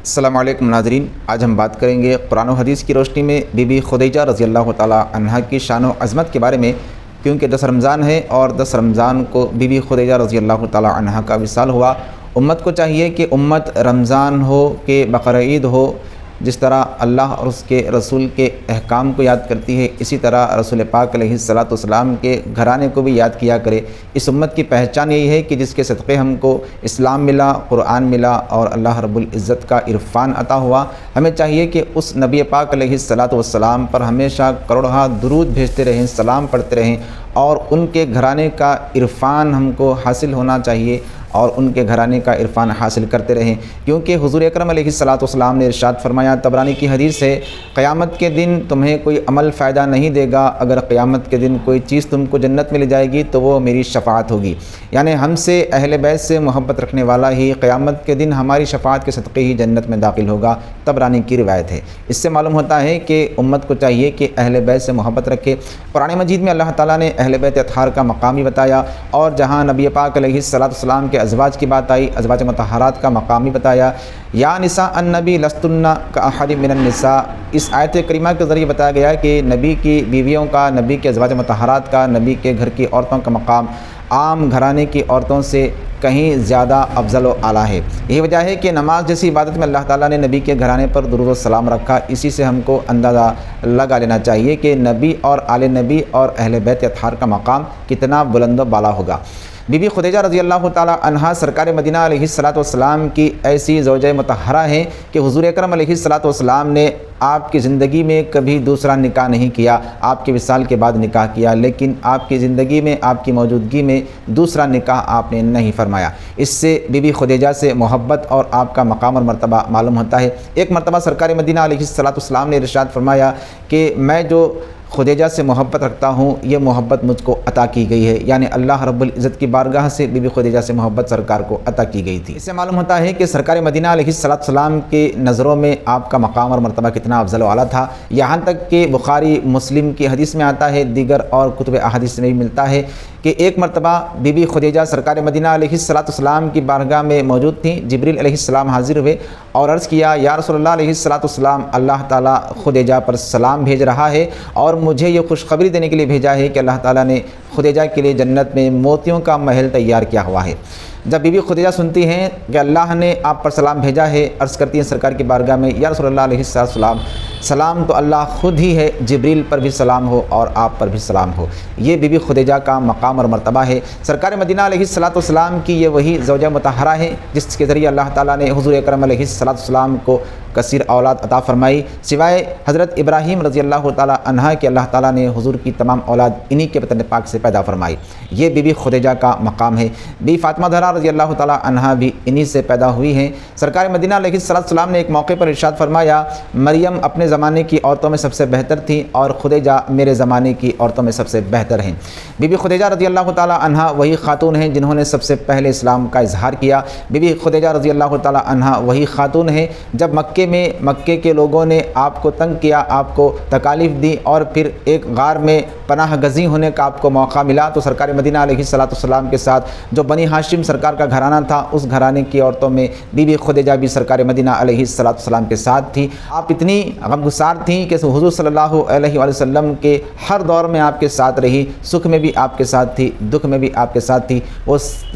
السلام علیکم ناظرین، آج ہم بات کریں گے قرآن و حدیث کی روشنی میں بی بی خدیجہ رضی اللہ تعالی عنہا کی شان و عظمت کے بارے میں، کیونکہ 10 رمضان ہے اور 10 رمضان کو بی بی خدیجہ رضی اللہ تعالی عنہا کا وصال ہوا۔ امت کو چاہیے کہ امت رمضان ہو کہ بقرہ عید ہو، جس طرح اللہ اور اس کے رسول کے احکام کو یاد کرتی ہے، اسی طرح رسول پاک علیہ الصلاۃ والسلام کے گھرانے کو بھی یاد کیا کرے۔ اس امت کی پہچان یہی ہے کہ جس کے صدقے ہم کو اسلام ملا، قرآن ملا اور اللہ رب العزت کا عرفان عطا ہوا۔ ہمیں چاہیے کہ اس نبی پاک علیہ الصلاۃ والسلام پر ہمیشہ کروڑہا درود بھیجتے رہیں، سلام پڑھتے رہیں، اور ان کے گھرانے کا عرفان ہم کو حاصل ہونا چاہیے اور ان کے گھرانے کا عرفان حاصل کرتے رہیں، کیونکہ حضور اکرم علیہ الصلاۃ والسلام نے ارشاد فرمایا، طبرانی کی حدیث ہے، قیامت کے دن تمہیں کوئی عمل فائدہ نہیں دے گا، اگر قیامت کے دن کوئی چیز تم کو جنت میں لے جائے گی تو وہ میری شفاعت ہوگی۔ یعنی ہم سے اہل بیت سے محبت رکھنے والا ہی قیامت کے دن ہماری شفاعت کے صدقے ہی جنت میں داخل ہوگا، طبرانی کی روایت ہے۔ اس سے معلوم ہوتا ہے کہ امت کو چاہیے کہ اہل بیت سے محبت رکھے۔ قرآن مجید میں اللہ تعالیٰ نے اہل بیت اطہار کا مقام بھی بتایا، اور جہاں نبی پاک علیہ الصلاۃ والسلام کے ازواج کی بات آئی، ازواج مطہرات کا مقام بھی بتایا۔ یا نساء النبی لستن کاحد من النساء، اس آیت کریمہ کے ذریعے بتایا گیا کہ نبی کی بیویوں کا، نبی کے ازواج مطہرات کا، نبی کے گھر کی عورتوں کا مقام عام گھرانے کی عورتوں سے کہیں زیادہ افضل و اعلیٰ ہے۔ یہی وجہ ہے کہ نماز جیسی عبادت میں اللہ تعالیٰ نے نبی کے گھرانے پر درود و سلام رکھا۔ اسی سے ہم کو اندازہ لگا لینا چاہیے کہ نبی اور آل نبی اور اہل بیت اطہار کا مقام کتنا بلند و بالا ہوگا۔ بی بی خدیجہ رضی اللہ تعالی عنہا سرکار مدینہ علیہ الصلاۃ والسلام کی ایسی زوجہ مطہرہ ہیں کہ حضور اکرم علیہ الصلاۃ والسلام نے آپ کی زندگی میں کبھی دوسرا نکاح نہیں کیا، آپ کے وصال کے بعد نکاح کیا، لیکن آپ کی زندگی میں، آپ کی موجودگی میں دوسرا نکاح آپ نے نہیں فرمایا۔ اس سے بی بی خدیجہ سے محبت اور آپ کا مقام اور مرتبہ معلوم ہوتا ہے۔ ایک مرتبہ سرکار مدینہ علیہ الصلاۃ والسلام نے ارشاد فرمایا کہ میں جو خدیجہ سے محبت رکھتا ہوں، یہ محبت مجھ کو عطا کی گئی ہے، یعنی اللہ رب العزت کی بارگاہ سے بی بی خدیجہ سے محبت سرکار کو عطا کی گئی تھی۔ اس سے معلوم ہوتا ہے کہ سرکار مدینہ علیہ الصلاۃ والسلام کی نظروں میں آپ کا مقام اور مرتبہ کتنا افضل و اعلیٰ تھا، یہاں تک کہ بخاری مسلم کی حدیث میں آتا ہے، دیگر اور کتب احادیث میں بھی ملتا ہے کہ ایک مرتبہ بی بی خدیجہ سرکار مدینہ علیہ الصلاۃ والسلام کی بارگاہ میں موجود تھیں۔ جبریل علیہ السلام حاضر ہوئے اور عرض کیا، یا رسول اللہ علیہ الصلاۃ والسلام، اللہ تعالیٰ خدیجہ پر سلام بھیج رہا ہے اور مجھے یہ خوشخبری دینے کے لیے بھیجا ہے کہ اللہ تعالیٰ نے خدیجہ کے لیے جنت میں موتیوں کا محل تیار کیا ہوا ہے۔ جب بی بی خدیجہ سنتی ہیں کہ اللہ نے آپ پر سلام بھیجا ہے، عرض کرتی ہیں سرکار کی بارگاہ میں، یا رسول اللہ علیہ الصلاۃ والسلام، سلام تو اللہ خود ہی ہے، جبریل پر بھی سلام ہو اور آپ پر بھی سلام ہو۔ یہ بی بی خدیجہ کا مقام اور مرتبہ ہے۔ سرکار مدینہ علیہ الصلاۃ والسلام کی یہ وہی زوجہ مطہرہ ہے جس کے ذریعے اللہ تعالیٰ نے حضور اکرم علیہ الصلاۃ والسلام کو کثیر اولاد عطا فرمائی، سوائے حضرت ابراہیم رضی اللہ تعالیٰ عنہ کہ اللہ تعالیٰ نے حضور کی تمام اولاد انہی کے بطن پاک سے پیدا فرمائی۔ یہ بی بی خدیجہ کا مقام ہے۔ بی فاطمہ زہرا رضی اللہ تعالیٰ عنہ بھی انہی سے پیدا ہوئی ہیں۔ سرکار مدینہ علیہ الصلاۃ والسلام نے ایک موقع پر ارشاد فرمایا، مریم اپنے زمانے کی عورتوں میں سب سے بہتر تھی اور خدیجہ میرے زمانے کی عورتوں میں سب سے بہتر ہیں۔ بی بی خدیجہ رضی اللہ تعالیٰ عنہ وہی خاتون ہیں جنہوں نے سب سے پہلے اسلام کا اظہار کیا۔ بی بی خدیجہ رضی اللہ تعالیٰ عنہ وہی خاتون ہیں جب مکے کے لوگوں نے آپ کو تنگ کیا، آپ کو تکالیف دی، اور پھر ایک غار میں پناہ گزین ہونے کا آپ کو موقع ملا تو سرکار مدینہ علیہ الصلاۃ والسلام کے ساتھ جو بنی ہاشم سرکار کا گھرانہ تھا، اس گھرانے کی عورتوں میں بی بی خدیجہ بھی سرکار مدینہ علیہ الصلاۃ والسلام کے ساتھ تھی۔ آپ اتنی غمگسار تھیں کہ حضور صلی اللہ علیہ وآلہ وسلم کے ہر دور میں آپ کے ساتھ رہی، سکھ میں بھی آپ کے ساتھ تھی، دکھ میں بھی آپ کے ساتھ تھی۔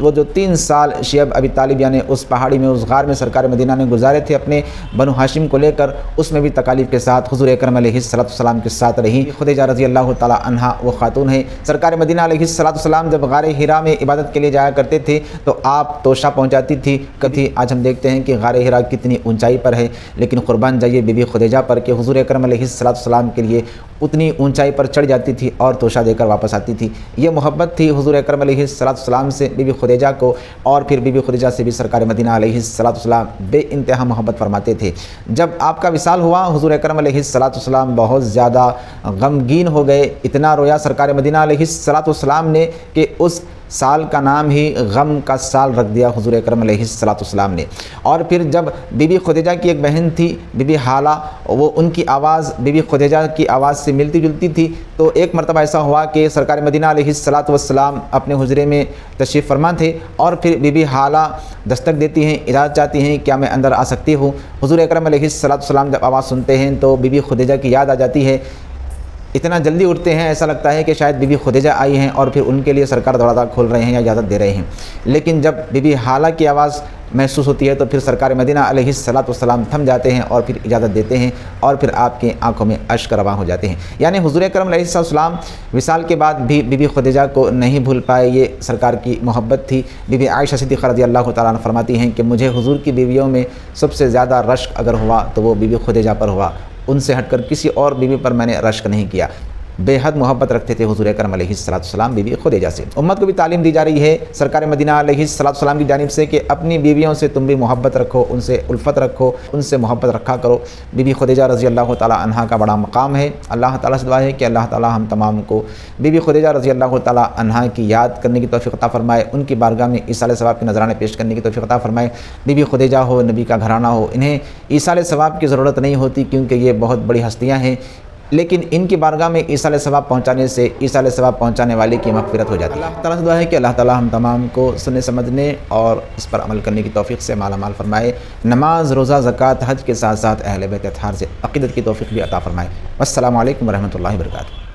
وہ جو 3 سال شیب ابی طالب یعنی اس پہاڑی میں، اس غار میں سرکار مدینہ نے گزارے تھے اپنے بنو ہاشم کو لے کر، اس میں بھی تکالیف کے ساتھ حضور اکرم علیہ الصلاۃ والسلام کے ساتھ رہی۔ خدیجہ رضی اللہ تعالیٰ عنہا وہ خاتون ہے۔ سرکار مدینہ علیہ الصلاۃ والسلام جب غار حرا میں عبادت کے لیے جایا کرتے تھے تو آپ توشہ پہنچاتی تھی کبھی۔ آج ہم دیکھتے ہیں کہ غار حرا کتنی اونچائی پر ہے، لیکن قربان جائیے بی بی خدیجہ پر کہ حضور اکرم علیہ الصلاۃ والسلام کے لیے اتنی اونچائی پر چڑھ جاتی تھی اور توشہ دے کر واپس آتی تھی۔ یہ محبت تھی حضور اکرم علیہ الصلاۃ والسلام سے بی بی خدیجہ کو، اور پھر بی بی خدیجہ سے بھی سرکار مدینہ علیہ الصلاۃ والسلام بے انتہا محبت فرماتے تھے۔ جب آپ کا وصال ہوا، حضور اکرم علیہ الصلاۃ والسلام بہت زیادہ غمگین ہو گئے، اتنا رویا سرکار مدینہ علیہ الصلاۃ والسلام نے کہ اس سال کا نام ہی غم کا سال رکھ دیا حضور اکرم علیہ الصلوۃ والسلام نے۔ اور پھر جب بی بی خدیجہ کی ایک بہن تھی بی بی حالہ، وہ ان کی آواز بی بی خدیجہ کی آواز سے ملتی جلتی تھی، تو ایک مرتبہ ایسا ہوا کہ سرکار مدینہ علیہ الصلوۃ والسلام اپنے حجرے میں تشریف فرما تھے، اور پھر بی بی حالہ دستک دیتی ہیں، اجازت چاہتی ہیں کیا میں اندر آ سکتی ہوں؟ حضور اکرم علیہ الصلوۃ والسلام جب آواز سنتے ہیں تو بی بی خدیجہ کی یاد آ جاتی ہے، اتنا جلدی اٹھتے ہیں ایسا لگتا ہے کہ شاید بی بی خدیجہ آئی ہیں اور پھر ان کے لیے سرکار دروازہ کھول رہے ہیں یا اجازت دے رہے ہیں۔ لیکن جب بی بی حالہ کی آواز محسوس ہوتی ہے تو پھر سرکار مدینہ علیہ الصلوۃ والسلام تھم جاتے ہیں اور پھر اجازت دیتے ہیں، اور پھر آپ کی آنکھوں میں اشک رواں ہو جاتے ہیں۔ یعنی حضور اکرم علیہ الصلوۃ والسلام وصال کے بعد بھی بی بی خدیجہ کو نہیں بھول پائے، یہ سرکار کی محبت تھی۔ بی بی عائشہ صدیقہ رضی اللہ تعالیٰ عنہ فرماتی ہیں کہ مجھے حضور کی بیویوں میں سب سے زیادہ رشک اگر ہوا تو وہ بی بی خدیجہ پر ہوا، ان سے ہٹ کر کسی اور بیوی پر میں نے رشک نہیں کیا۔ بے حد محبت رکھتے تھے حضور اکرم علیہ الصلوۃ والسلام بی بی خدیجہ سے۔ امت کو بھی تعلیم دی جا رہی ہے سرکار مدینہ علیہ الصلوۃ والسلام کی جانب سے کہ اپنی بیویوں سے تم بھی محبت رکھو، ان سے الفت رکھو، ان سے محبت رکھا کرو۔ بی بی خدیجہ رضی اللہ تعالیٰ عنہا کا بڑا مقام ہے۔ اللہ تعالیٰ سے دعا ہے کہ اللہ تعالیٰ ہم تمام کو بی بی خدیجہ رضی اللہ تعالیٰ عنہا کی یاد کرنے کی توفیق عطا فرمائے، ان کی بارگاہ میں ایصال ثواب کے نذرانے پیش کرنے کی توفیق عطا فرمائے۔ بی بی خدیجہ ہو، نبی کا گھرانہ ہو، انہیں ایصال ثواب کی ضرورت نہیں ہوتی کیونکہ یہ بہت بڑی ہستیاں ہیں، لیکن ان کی بارگاہ میں ایصال ثواب پہنچانے سے ایصال ثواب پہنچانے والے کی مغفرت ہو جاتی ہے۔ اللہ تعالیٰ سے دعا ہے کہ اللہ تعالیٰ ہم تمام کو سننے سمجھنے اور اس پر عمل کرنے کی توفیق سے مالا مال فرمائے۔ نماز، روزہ، زکوٰۃ، حج کے ساتھ ساتھ اہل بیت اطہار سے عقیدت کی توفیق بھی عطا فرمائے۔ السلام علیکم ورحمۃ اللہ وبرکاتہ۔